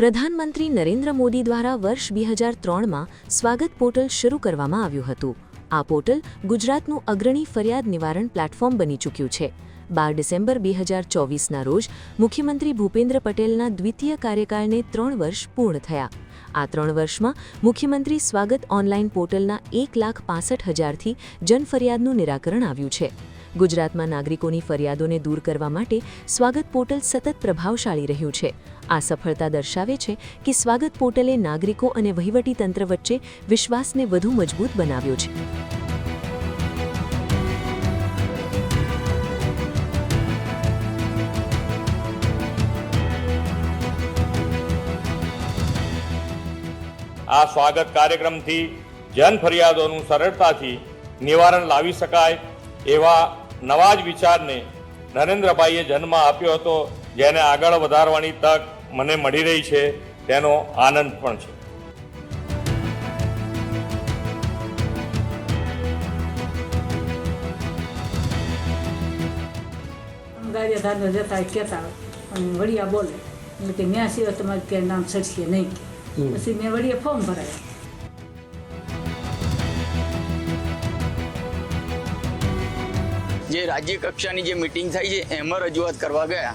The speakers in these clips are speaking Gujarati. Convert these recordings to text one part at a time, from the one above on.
પ્રધાનમંત્રી નરેન્દ્ર મોદી દ્વારા વર્ષ 2003માં સ્વાગત પોર્ટલ શરૂ કરવામાં આવ્યું હતું। આ પોર્ટલ ગુજરાતનું અગ્રણી ફરિયાદ નિવારણ પ્લેટફોર્મ બની ચૂક્યું છે। 12 ડિસેમ્બર 2024ના રોજ મુખ્યમંત્રી ભૂપેન્દ્ર પટેલના દ્વિતીય કાર્યકાળને 3 વર્ષ પૂર્ણ થયા। આ 3 વર્ષમાં મુખ્યમંત્રી સ્વાગત ઓનલાઈન પોર્ટલના 1,65,000થી જનફરિયાદનું નિરાકરણ આવ્યું છે। ગુજરાતમાં નાગરિકોની ફરિયાદોને દૂર કરવા માટે સ્વાગત પોર્ટલ સતત પ્રભાવશાળી રહ્યું છે। આ સફળતા દર્શાવે છે કે સ્વાગત પોર્ટલે નાગરિકો અને વહીવટીતંત્ર વચ્ચે વિશ્વાસને વધુ મજબૂત બનાવ્યો છે। આ સ્વાગત કાર્યક્રમથી જન ફરિયાદોનું સરળતાથી નિવારણ લાવી શકાય એવા નવા જ વિચારને નરેન્દ્રભાઈએ જન્મ આપ્યો હતો, જેને આગળ વધારવાની તક મને મળી રહી છે, તેનો આનંદ પણ છે। ગારિયાધારને જતા કહેતા વડિયા બોલે એટલે કે ન્યા સિવાય તમારે ક્યાંય નામ ચડશે નહીં। પછી મેં વડિયા ફોર્મ ભરાયા। જે રાજ્ય કક્ષાની જે મીટિંગ થઈ છે એમાં રજૂઆત કરવા ગયા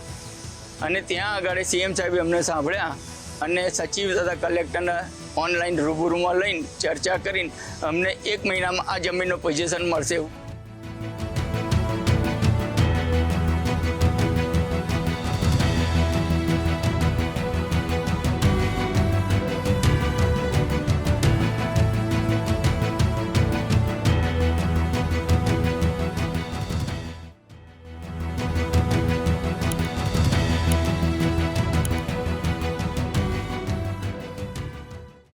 અને ત્યાં આગળ સીએમ સાહેબે અમને સાંભળ્યા અને સચિવ તથા કલેક્ટરને ઓનલાઈન રૂબરૂમાં લઈને ચર્ચા કરીને અમને 1 મહિનામાં આ જમીનનું પોઝિશન મળશે।